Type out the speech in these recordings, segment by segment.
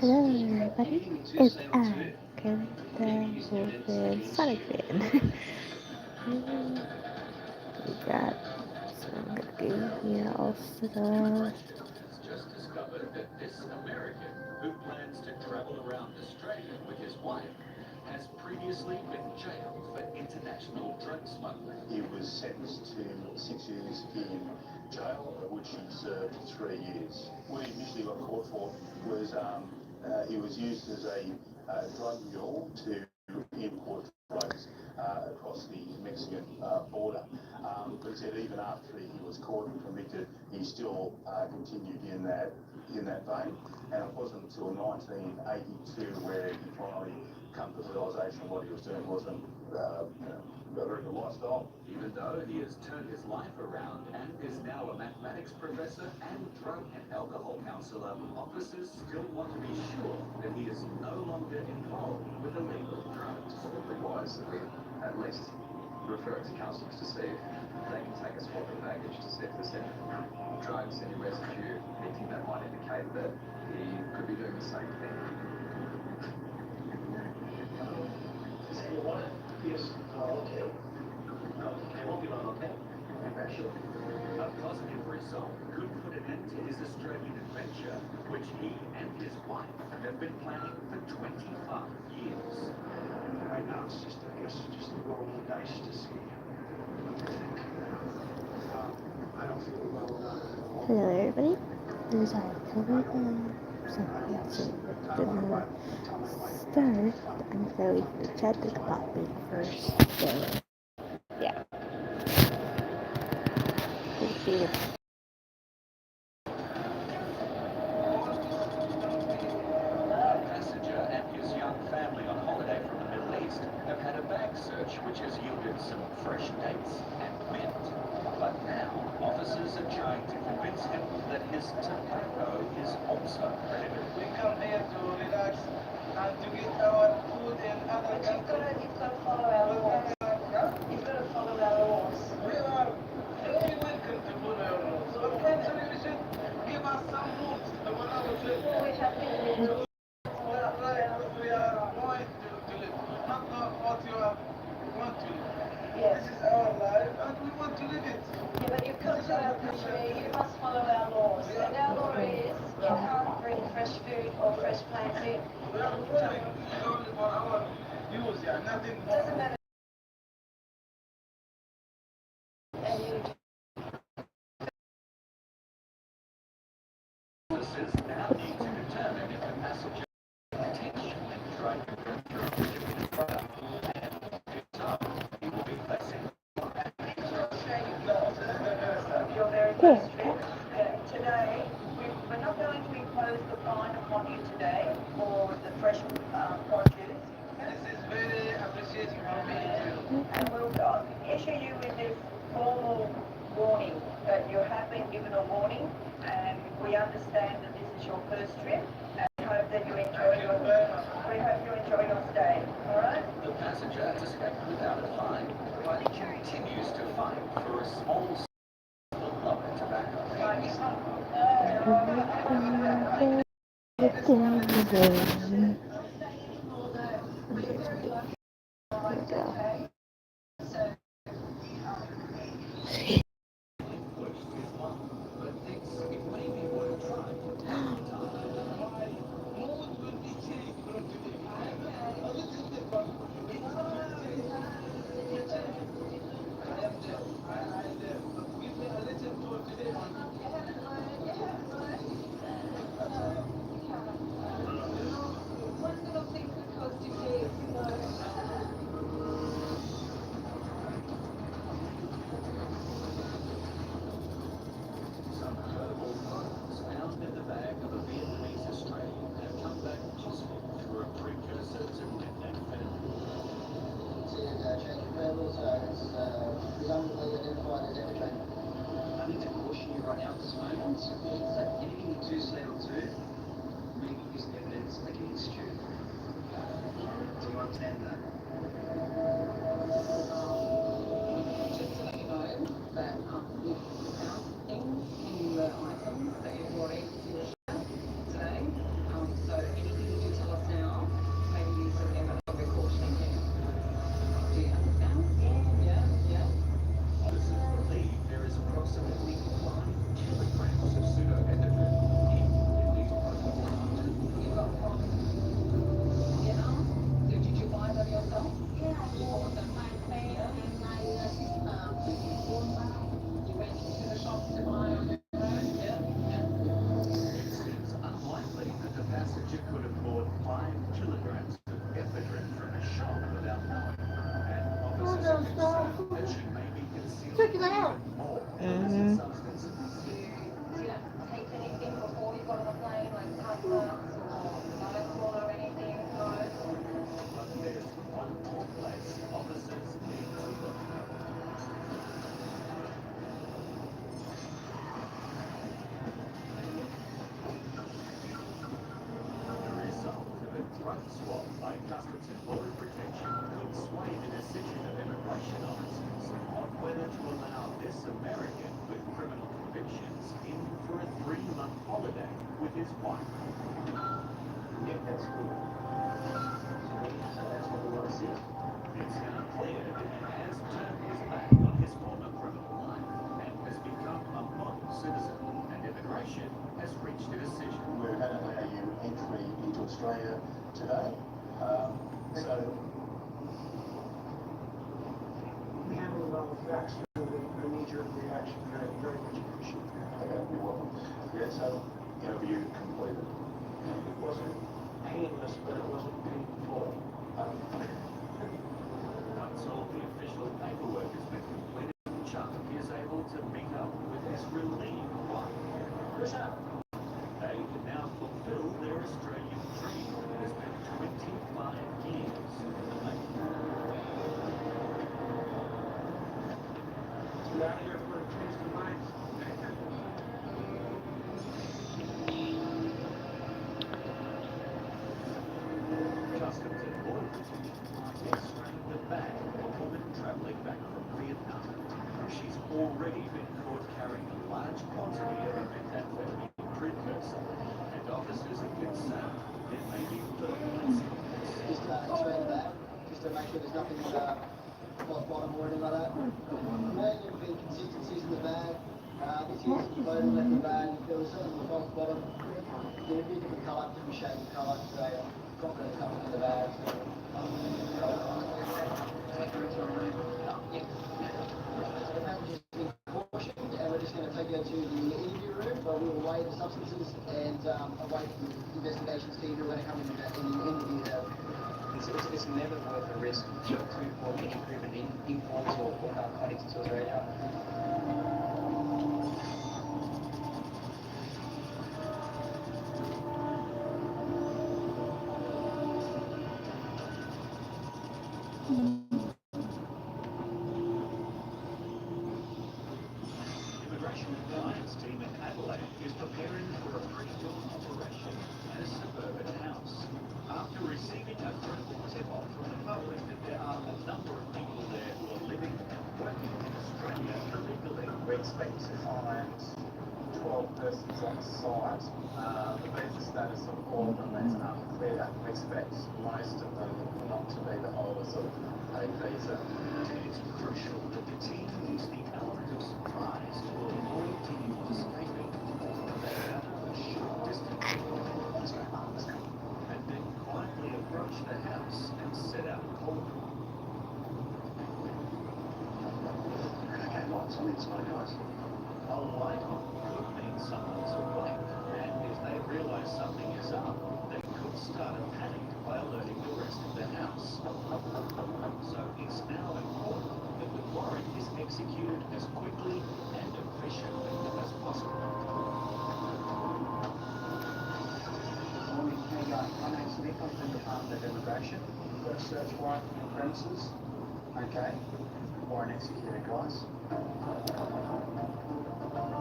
Hello everybody, it's I, Kenta with Sonic Fan. we got, so I'm gonna go here all set up. Just discovered that this American, who plans to travel around Australia with his wife, has previously been jailed for international drug smuggling. He was sentenced to 6 years in jail, of which he served 3 years. What he initially got caught for was he was used as a drug mule to import drugs across the Mexican border. But he said even after he was caught and convicted, he still continued in that vein. And it wasn't until 1982 where he finally come to the realisation what he was doing wasn't a very good lifestyle. Even though he has turned his life around and is now a mathematics professor and drug and alcohol counsellor, officers still want to be sure that he is no longer involved with illegal drugs. Probably wise that we at least refer it to counsellors to see if they can take a swab of baggage to see if there's any drugs, any residue, anything that might indicate that he could be doing the same thing. Yes. Okay. I won't be long, okay? Sure. A positive result could put an end to his Australian adventure, which he and his wife have been planning for 25 years. Right now, it's just, I guess, just a roll of the dice to see. I don't feel well. Hello everybody, there's I covered so we're gonna start. I'm gonna leave the chat to pop in first, so yeah. Let's see what's Passenger and his young family on holiday from the Middle East have had a bag search which has yielded some fresh dates and mint. But now, officers are trying to convince him that his tobacco is also prohibited. We come here to relax and to get our food in other countries. You've got to follow our laws. You've got to follow our laws. We are very welcome to follow our rules. But actually, you should give us some rules to follow our trip. We have been living. We are going to live, not what you want to live. Yes. This is our life and we want to live it. Yeah, but you've come to our country, you must follow our laws. And our law is you can't bring fresh food or fresh plants in. We are following it only for our use, yeah, nothing It more. doesn't matter. And you Officers now need to determine if the passenger intentionally tried to procure a prohibited product. And if so, he will be facing your very first trip. Today, we're not going to impose the fine upon you today for the fresh produce. This is very appreciating for me too. And we'll issue you with this formal warning that you have been given a warning, and we understand that this is your first trip, and we hope that you enjoy your stay. All right? the passenger has escaped without a fine, but he continues to fight for a small sample of the tobacco. Some incredible photos found in the bag of a Vietnamese Australian have come back possible through a precursor to methamphetamine. I need to caution you right now at this moment that anything you do say or do may be used as evidence against you. Do you understand that? Just to let you know that we've found things in the items that you brought in today. So any kilograms of ephedrine from a shop without knowing. And officers are concerned that she may be concealing even more illicit substances. You know, take anything before you got on the plane, like tablets or Nyquil or anything, no? But there's one more place officers need to look. The result of a drug swab by Customs and Border Protection could sway the decision of immigration officers on whether to allow this American with criminal convictions in for a 3-month holiday with his wife. Yeah, that's good. So that's what we want to see. It's now clear that he has turned his back on his former criminal life and has become a model citizen, and immigration has reached a decision. We're going to allow you entry into Australia today. So We handle it all with facts, so the knee-jerk reaction, very, very much appreciated. okay, you're welcome. Yeah, so interview completed. It wasn't painless, but it wasn't painful. Once all the official paperwork has been completed, Chuck is able to meet up with his relieved wife. They can now fulfill their Australian dream that has been 25 years in the making. Get out of here for a change of mind. Customs and Border Protection extracted the bag of a woman travelling back from Vietnam. She's already been caught carrying a large quantity of a methamphetamine precursor, and officers are concerned there may be further consequences. Just x-ray the bag, just to make sure there's nothing false bottom or anything like that. There have been consistencies in the bag. This is loaded left the bag. There was something with a false bottom. They're a bit different colour, different shade of colour. So confident coming in the bag. Cautioned, and we're just going to take her to the interview room, but we will weigh the substances and await the investigations team who are going to come in and interview her. It's never worth the risk to for any improvement in imports or narcotics into Australia. Immigration compliance team in Adelaide is preparing for a pre-film operation at a suburban house. After receiving a critical tip-off from the public that there are a number of people there who are living and working in Australia illegally. We expect to find 12 persons on site. The visa status of all of them is unclear. We expect most of them not to be the holders of a visa. It's crucial that the team use the element of surprise to avoid anyone escaping. They gather a short distance away and then quietly approach the house and set out cold. Okay, lots of it's my guys. A light on could mean someone's awake, and if they realise something is up, they could start a panic by alerting the rest of the house. So it's now important that the warrant is executed as quickly and efficiently as possible. Good morning, how you going? My name's Nick, I'm from the Department of Immigration. We've got a search warrant for your premises. Okay, warrant executed, guys. Good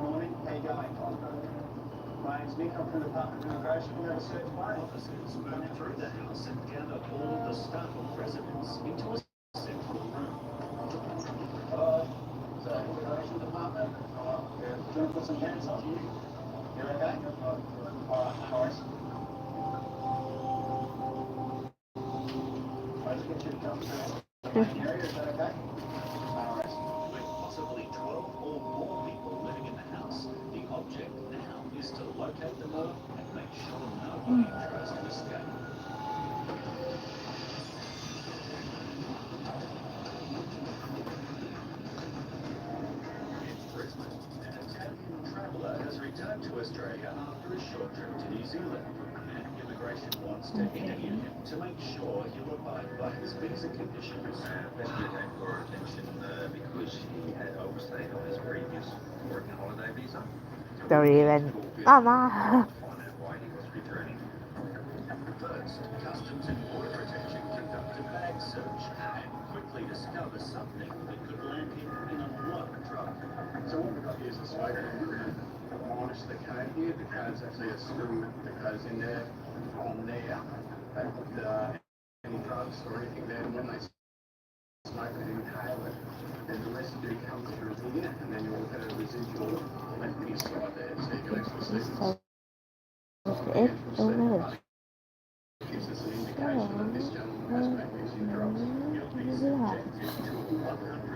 morning, how you going? My name's Nick, I'm from the Department of Immigration. We've got a search warrant. Officers move through the house and gather all of the startled residents into a central room. Hello, is that the Immigration Department? Yeah. Do you want to put some hands on you? You're okay? Alright, no worries. I'll just get you to come through the area, is that okay? No worries. With possibly 12 or more people living in the house, the object now is to locate them all and make sure nobody tries to escape. In Brisbane, an Italian traveller has returned to Australia after a short trip to New Zealand, and immigration wants agents to interview him to make sure he'll abide by his visa conditions. Rescue came to our attention because he had overstayed on his previous working holiday visa. Don't even. Mama. Find out why he was returning. First, Customs and Border Protection conduct a bag search and quickly discover something that could land him in a lot of trouble. So what we've got here is a smoke minus the cone here. The cone's actually a screw that goes in there. On there, they put any drugs or anything there, and when they smoke it, inhale it, then the residue comes through here, and then you'll get a residual left inside there, so you can actually see So, the it over. gives us an indication that this gentleman has been using drugs. Yeah.